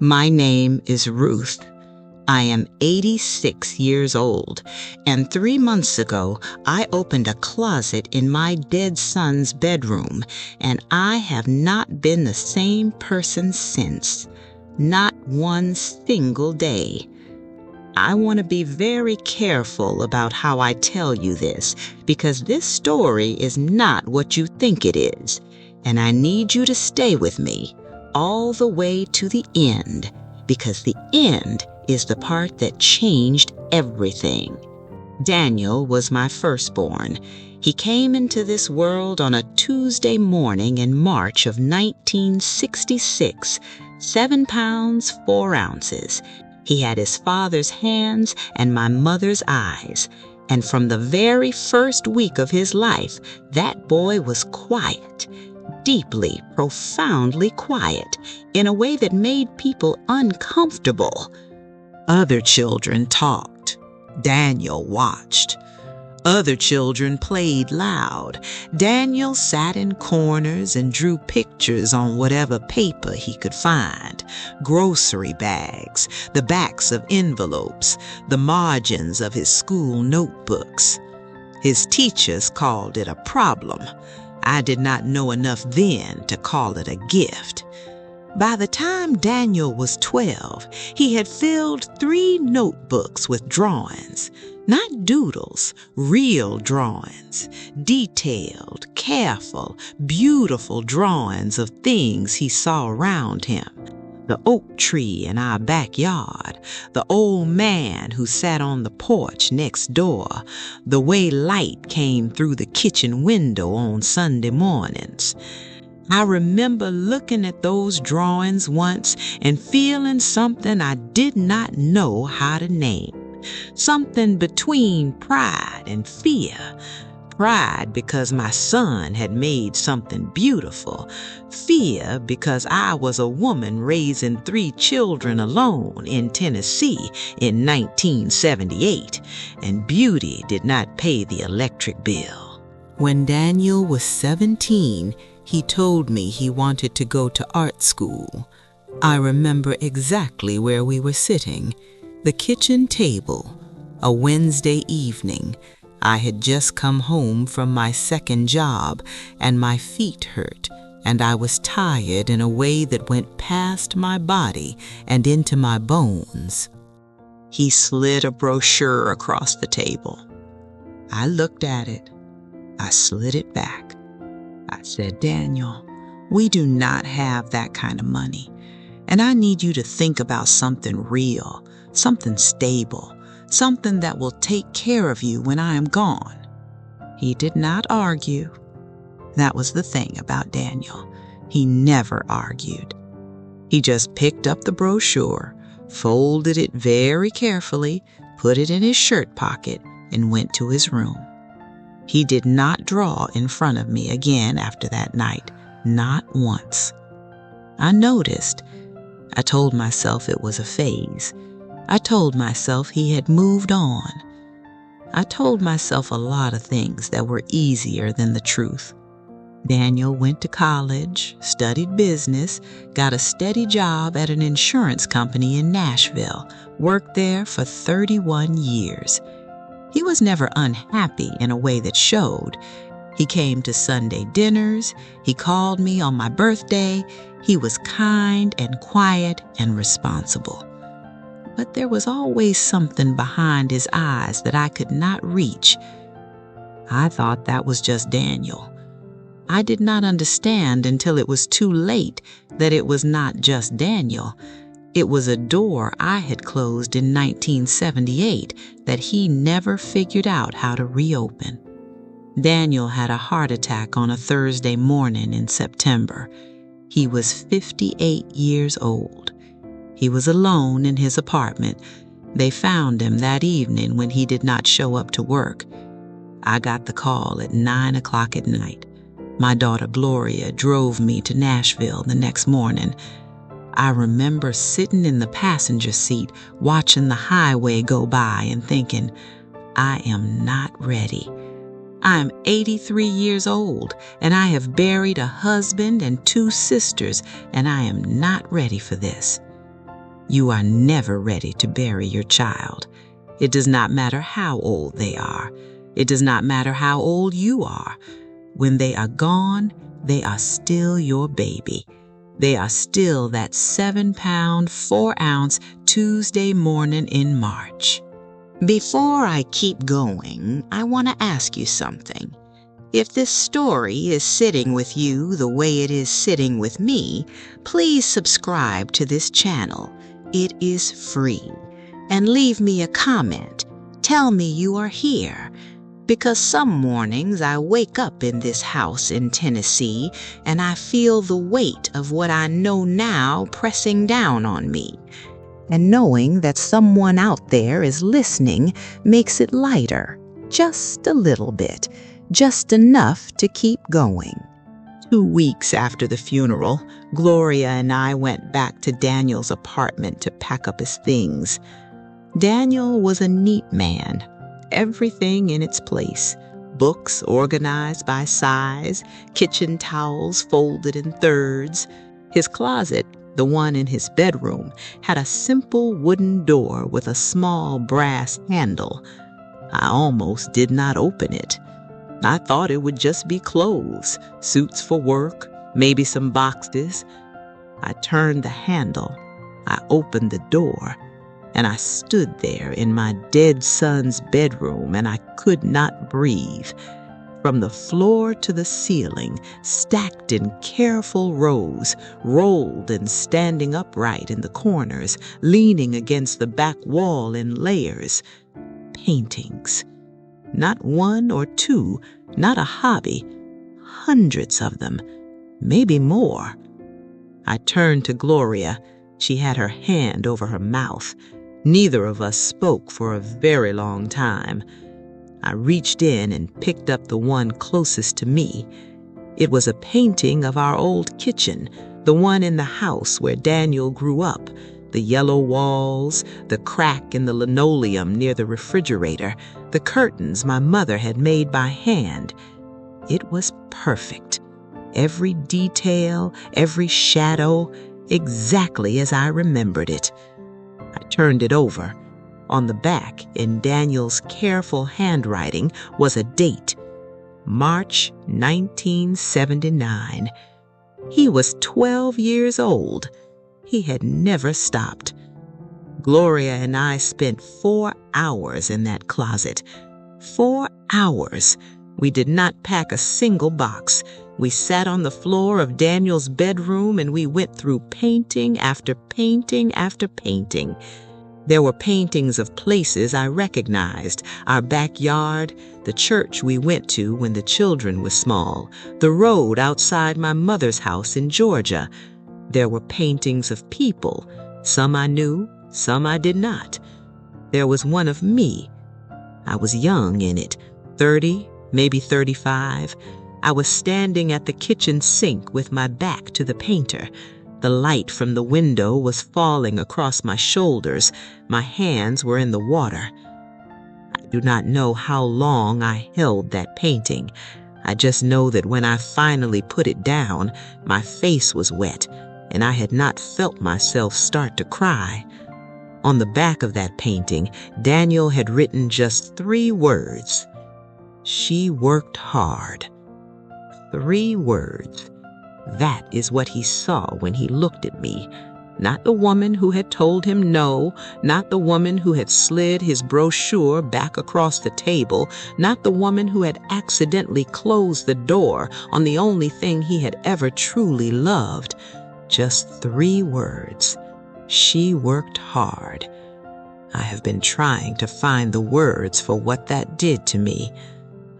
My name is Ruth. I am 86 years old, and 3 months ago, I opened a closet in my dead son's bedroom, and I have not been the same person since. Not one single day. I want to be very careful about how I tell you this, because this story is not what you think it is, and I need you to stay with me all the way to the end, because the end is the part that changed everything. Daniel was my firstborn. He came into this world on a Tuesday morning in March of 1966, 7 pounds 4 ounces. He had his father's hands and my mother's eyes, and from the very first week of his life, that boy was quiet. Deeply, profoundly quiet, in a way that made people uncomfortable. Other children talked. Daniel watched. Other children played loud. Daniel sat in corners and drew pictures on whatever paper he could find. Grocery bags, the backs of envelopes, the margins of his school notebooks. His teachers called it a problem. I did not know enough then to call it a gift. By the time Daniel was 12, he had filled 3 notebooks with drawings. Not doodles, real drawings. Detailed, careful, beautiful drawings of things he saw around him. The oak tree in our backyard, the old man who sat on the porch next door, the way light came through the kitchen window on Sunday mornings. I remember looking at those drawings once and feeling something I did not know how to name. Something between pride and fear. Pride because my son had made something beautiful. Fear because I was a woman raising 3 children alone in Tennessee in 1978, and beauty did not pay the electric bill. When Daniel was 17, he told me he wanted to go to art school. I remember exactly where we were sitting. The kitchen table. A Wednesday evening. I had just come home from my second job, and my feet hurt, and I was tired in a way that went past my body and into my bones. He slid a brochure across the table. I looked at it. I slid it back. I said, "Daniel, we do not have that kind of money, and I need you to think about something real, something stable, something that will take care of you when I am gone." He did not argue. That was the thing about Daniel. He never argued. He just picked up the brochure, folded it very carefully, put it in his shirt pocket, and went to his room. He did not draw in front of me again after that night, not once. I noticed. I told myself it was a phase. I told myself he had moved on. I told myself a lot of things that were easier than the truth. Daniel went to college, studied business, got a steady job at an insurance company in Nashville, worked there for 31 years. He was never unhappy in a way that showed. He came to Sunday dinners. He called me on my birthday. He was kind and quiet and responsible. But there was always something behind his eyes that I could not reach. I thought that was just Daniel. I did not understand until it was too late that it was not just Daniel. It was a door I had closed in 1978 that he never figured out how to reopen. Daniel had a heart attack on a Thursday morning in September. He was 58 years old. He was alone in his apartment. They found him that evening when he did not show up to work. I got the call at 9 o'clock at night. My daughter Gloria drove me to Nashville the next morning. I remember sitting in the passenger seat watching the highway go by and thinking, I am not ready. I am 83 years old, and I have buried a husband and 2 sisters, and I am not ready for this. You are never ready to bury your child. It does not matter how old they are. It does not matter how old you are. When they are gone, they are still your baby. They are still that 7-pound, 4-ounce Tuesday morning in March. Before I keep going, I want to ask you something. If this story is sitting with you the way it is sitting with me, please subscribe to this channel. It is free. And leave me a comment. Tell me you are here. Because some mornings I wake up in this house in Tennessee and I feel the weight of what I know now pressing down on me. And knowing that someone out there is listening makes it lighter, just a little bit, just enough to keep going. 2 weeks after the funeral, Gloria and I went back to Daniel's apartment to pack up his things. Daniel was a neat man, everything in its place. Books organized by size, kitchen towels folded in thirds. His closet, the one in his bedroom, had a simple wooden door with a small brass handle. I almost did not open it. I thought it would just be clothes, suits for work, maybe some boxes. I turned the handle, I opened the door, and I stood there in my dead son's bedroom, and I could not breathe. From the floor to the ceiling, stacked in careful rows, rolled and standing upright in the corners, leaning against the back wall in layers, paintings. Not one or two, not a hobby, hundreds of them, maybe more. I turned to Gloria. She had her hand over her mouth. Neither of us spoke for a very long time. I reached in and picked up the one closest to me. It was a painting of our old kitchen, the one in the house where Daniel grew up. The yellow walls, the crack in the linoleum near the refrigerator, the curtains my mother had made by hand. It was perfect. Every detail, every shadow, exactly as I remembered it. I turned it over. On the back, in Daniel's careful handwriting, was a date, March 1979. He was 12 years old. He had never stopped. Gloria and I spent 4 hours in that closet. 4 hours. We did not pack a single box. We sat on the floor of Daniel's bedroom and we went through painting after painting after painting. There were paintings of places I recognized, our backyard, the church we went to when the children were small, the road outside my mother's house in Georgia. There were paintings of people, some I knew, some I did not. There was one of me. I was young in it, 30, maybe 35. I was standing at the kitchen sink with my back to the painter. The light from the window was falling across my shoulders. My hands were in the water. I do not know how long I held that painting. I just know that when I finally put it down, my face was wet, and I had not felt myself start to cry. On the back of that painting, Daniel had written just 3 words. She worked hard. 3 words. That is what he saw when he looked at me. Not the woman who had told him no, not the woman who had slid his brochure back across the table, not the woman who had accidentally closed the door on the only thing he had ever truly loved. Just 3 words. She worked hard. I have been trying to find the words for what that did to me.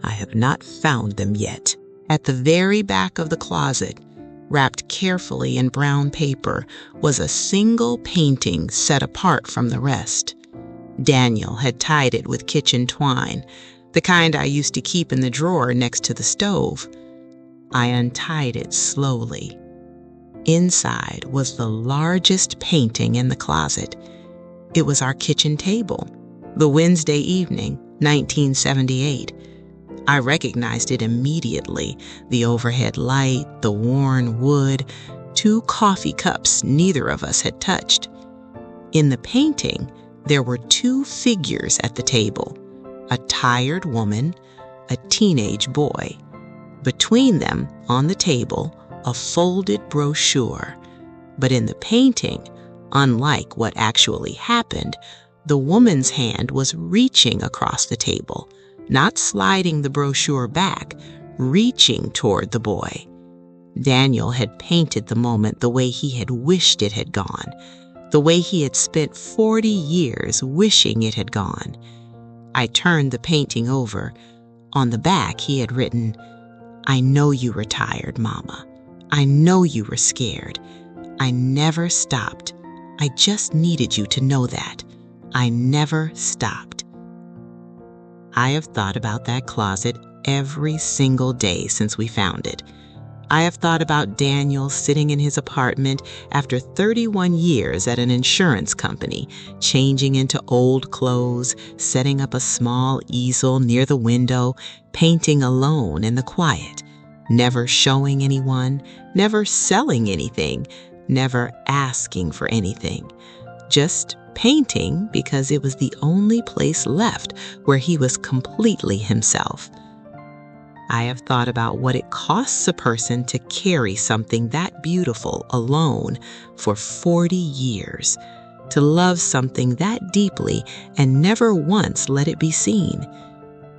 I have not found them yet. At the very back of the closet, wrapped carefully in brown paper, was a single painting set apart from the rest. Daniel had tied it with kitchen twine, the kind I used to keep in the drawer next to the stove. I untied it slowly. Inside was the largest painting in the closet. It was our kitchen table, the Wednesday evening, 1978. I recognized it immediately. The overhead light, the worn wood, 2 coffee cups neither of us had touched. In the painting, there were two figures at the table, a tired woman, a teenage boy. Between them, on the table, a folded brochure. But in the painting, unlike what actually happened, the woman's hand was reaching across the table, not sliding the brochure back, reaching toward the boy. Daniel had painted the moment the way he had wished it had gone, the way he had spent 40 years wishing it had gone. I turned the painting over. On the back, he had written, "I know you were tired, Mama. I know you were scared. I never stopped. I just needed you to know that. I never stopped." I have thought about that closet every single day since we found it. I have thought about Daniel sitting in his apartment after 31 years at an insurance company, changing into old clothes, setting up a small easel near the window, painting alone in the quiet, never showing anyone, never selling anything, never asking for anything, just painting because it was the only place left where he was completely himself. I have thought about what it costs a person to carry something that beautiful alone for 40 years, to love something that deeply and never once let it be seen.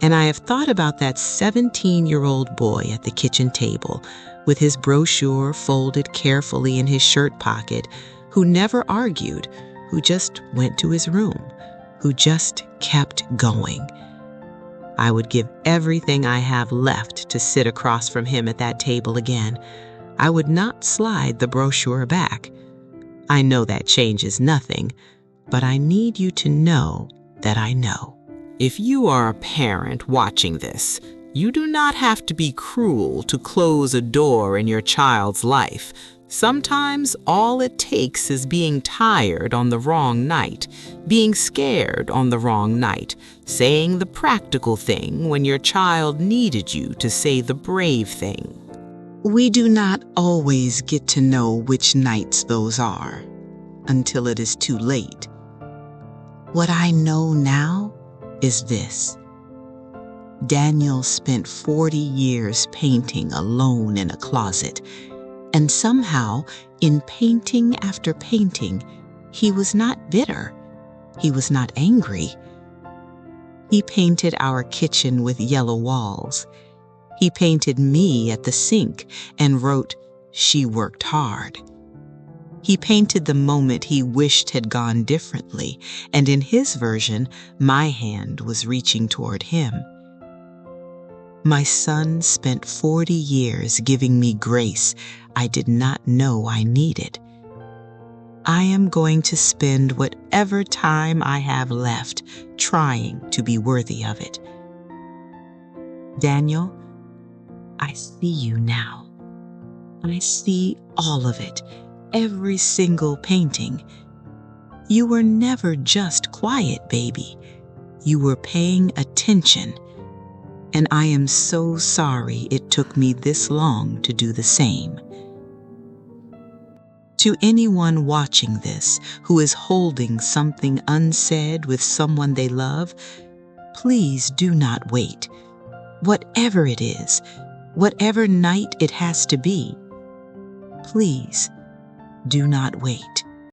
And I have thought about that 17-year-old boy at the kitchen table with his brochure folded carefully in his shirt pocket, who never argued, who just went to his room, who just kept going. I would give everything I have left to sit across from him at that table again. I would not slide the brochure back. I know that changes nothing, but I need you to know that I know. If you are a parent watching this, you do not have to be cruel to close a door in your child's life. Sometimes all it takes is being tired on the wrong night, being scared on the wrong night, saying the practical thing when your child needed you to say the brave thing. We do not always get to know which nights those are until it is too late. What I know now is this. Daniel spent 40 years painting alone in a closet. And somehow, in painting after painting, he was not bitter. He was not angry. He painted our kitchen with yellow walls. He painted me at the sink and wrote, "She worked hard." He painted the moment he wished had gone differently, and in his version, my hand was reaching toward him. My son spent 40 years giving me grace I did not know I needed. I am going to spend whatever time I have left trying to be worthy of it. Daniel, I see you now. I see all of it, every single painting. You were never just quiet, baby. You were paying attention. And I am so sorry it took me this long to do the same. To anyone watching this who is holding something unsaid with someone they love, please do not wait. Whatever it is, whatever night it has to be, please do not wait.